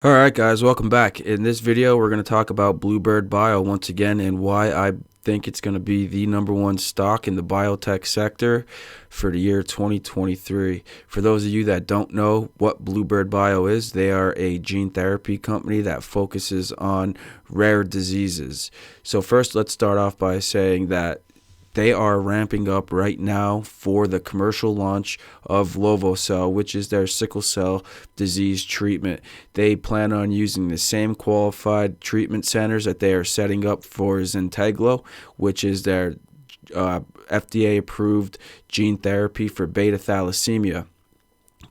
Alright guys, welcome back. In this video, we're going to talk about Bluebird Bio once again and why I think it's going to be the #1 stock in the biotech sector for the year 2023. For those of you that don't know what Bluebird Bio is, they are a gene therapy company that focuses on rare diseases. So first, let's start off by saying that they are ramping up right now for the commercial launch of Lovo-cel, which is their sickle cell disease treatment. They plan on using the same qualified treatment centers that they are setting up for Zynteglo, which is their FDA-approved gene therapy for beta thalassemia.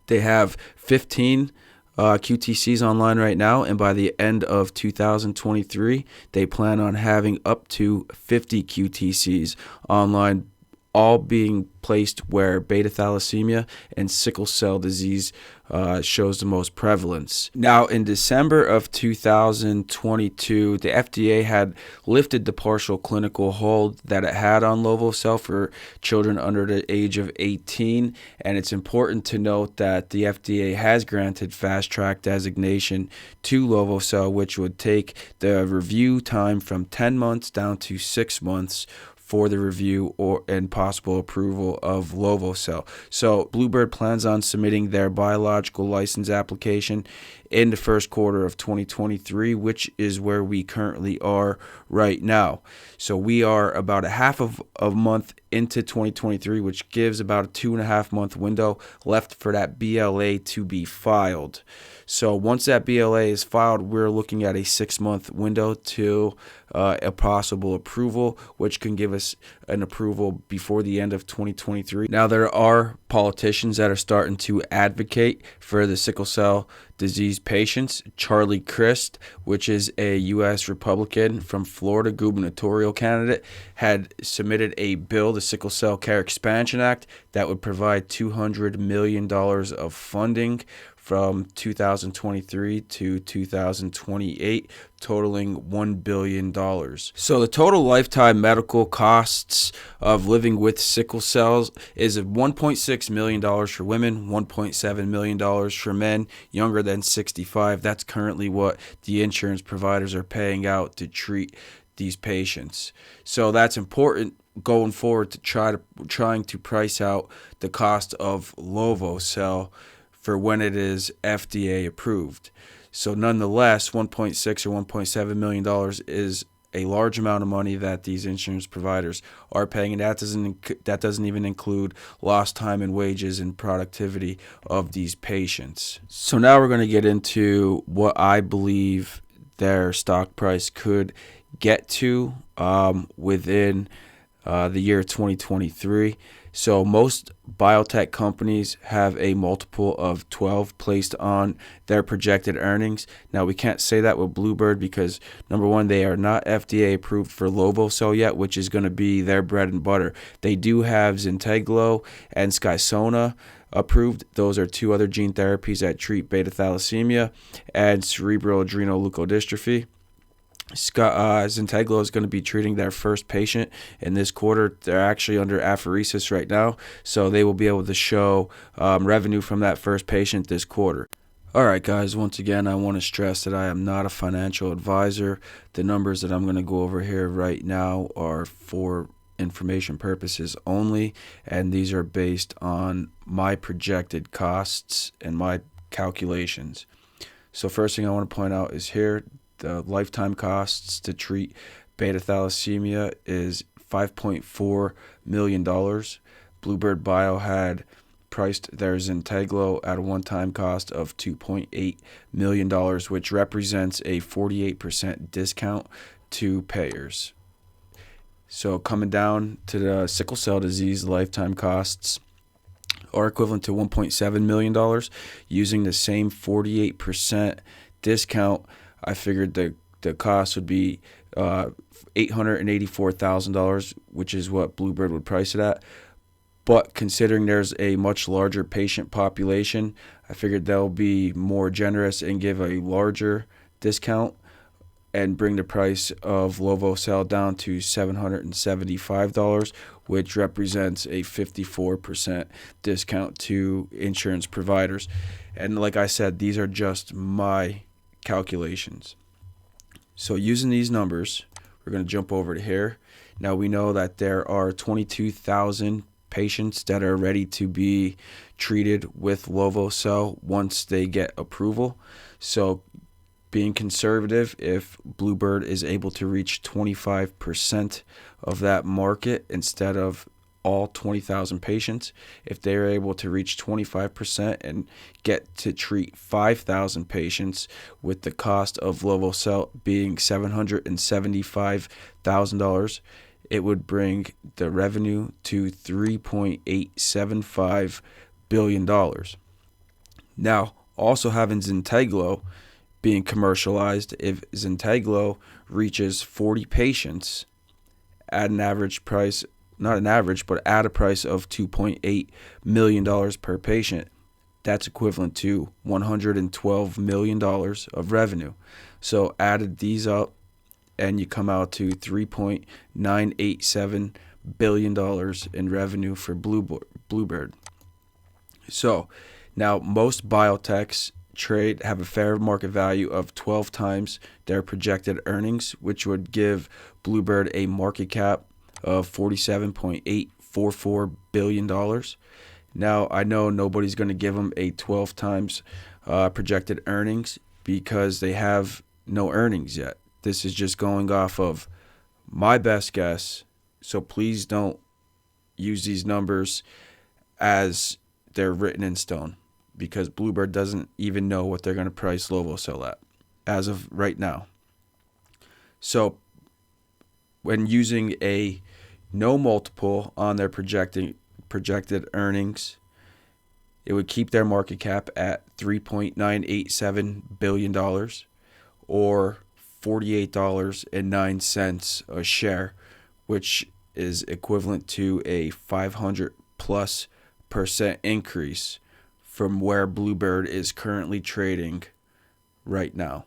They have 15 QTCs online right now, and by the end of 2023, they plan on having up to 50 QTCs online, all being placed where beta thalassemia and sickle cell disease shows the most prevalence. Now, in December of 2022, the FDA had lifted the partial clinical hold that it had on Lovo-cel for children under the age of 18, and it's important to note that the FDA has granted fast track designation to Lovo-cel, which would take the review time from 10 months down to 6 months for the review and possible approval of Lovo-cel. So Bluebird plans on submitting their biological license application in the first quarter of 2023, which is where we currently are right now. So we are about a half of a month into 2023, which gives about a 2.5 month window left for that BLA to be filed. So once that BLA is filed, we're looking at a 6-month window to a possible approval, which can give us an approval before the end of 2023. Now, there are politicians that are starting to advocate for the sickle cell disease patients. Charlie Crist, which is a U.S. Republican from Florida gubernatorial candidate, had submitted a bill, the Sickle Cell Care Expansion Act, that would provide $200 million of funding from 2023 to 2028, totaling $1 billion. So the total lifetime medical costs of living with sickle cells is $1.6 million for women, $1.7 million for men younger than 65. That's currently what the insurance providers are paying out to treat these patients. So that's important going forward to trying to price out the cost of Lovo-cel for when it is FDA approved. So nonetheless, $1.6 or $1.7 million is a large amount of money that these insurance providers are paying, and that doesn't even include lost time and wages and productivity of these patients. So now we're going to get into what I believe their stock price could get to within the year 2023. So most biotech companies have a multiple of 12 placed on their projected earnings. Now, we can't say that with Bluebird because, number one, they are not FDA approved for Lovo-cel yet, which is going to be their bread and butter. They do have Zynteglo and Skysona approved. Those are two other gene therapies that treat beta thalassemia and cerebral adrenoleukodystrophy. Zynteglo is going to be treating their first patient in this quarter. They're actually under apheresis right now, so they will be able to show revenue from that first patient this quarter. Alright guys, once again, I want to stress that I am not a financial advisor. The numbers that I'm going to go over here right now are for information purposes only, and these are based on my projected costs and my calculations. So first thing I want to point out is here, the lifetime costs to treat beta thalassemia is $5.4 million. Bluebird Bio had priced their Zynteglo at a one-time cost of $2.8 million, which represents a 48% discount to payers. So coming down to the sickle cell disease, lifetime costs are equivalent to $1.7 million. Using the same 48% discount, I figured the cost would be $884,000, which is what Bluebird would price it at. But considering there's a much larger patient population, I figured they'll be more generous and give a larger discount and bring the price of Lovo-cel down to $775, which represents a 54% discount to insurance providers. And like I said, these are just my calculations. So using these numbers, we're going to jump over to here. Now we know that there are 22,000 patients that are ready to be treated with Lovo-cel once they get approval. So being conservative, if Bluebird is able to reach 25% of that market instead of all 20,000 patients, if they're able to reach 25% and get to treat 5,000 patients with the cost of Lovo-cel being $775,000, it would bring the revenue to $3.875 billion. Now, also having Zynteglo being commercialized, if Zynteglo reaches 40 patients at an average price, not an average, but at a price of $2.8 million per patient, that's equivalent to $112 million of revenue. So added these up, and you come out to $3.987 billion in revenue for Bluebird. So now most biotechs have a fair market value of 12 times their projected earnings, which would give Bluebird a market cap of $47.844 billion. Now, I know nobody's going to give them a 12 times projected earnings because they have no earnings yet. This is just going off of my best guess, so please don't use these numbers as they're written in stone, because Bluebird doesn't even know what they're going to price Lovo-cel at as of right now. So when using a no multiple on their projected earnings, it would keep their market cap at $3.987 billion or $48.09 a share, which is equivalent to a 500+% increase from where Bluebird is currently trading right now.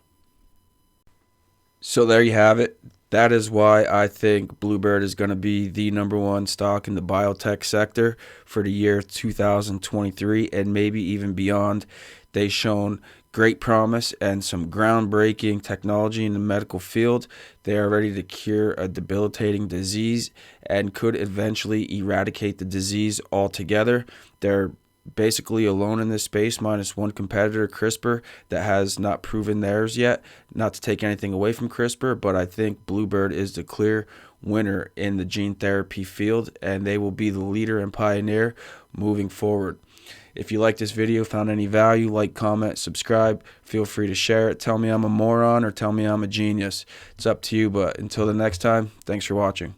So there you have it. That is why I think Bluebird is going to be the number one stock in the biotech sector for the year 2023 and maybe even beyond. They've shown great promise and some groundbreaking technology in the medical field. They are ready to cure a debilitating disease and could eventually eradicate the disease altogether. They're basically alone in this space, minus one competitor, CRISPR, that has not proven theirs yet. Not to take anything away from CRISPR, but I think Bluebird is the clear winner in the gene therapy field, and they will be the leader and pioneer moving forward. If you like this video, found any value, like, comment, subscribe. Feel free to share it. Tell me I'm a moron or tell me I'm a genius. It's up to you, but until the next time, thanks for watching.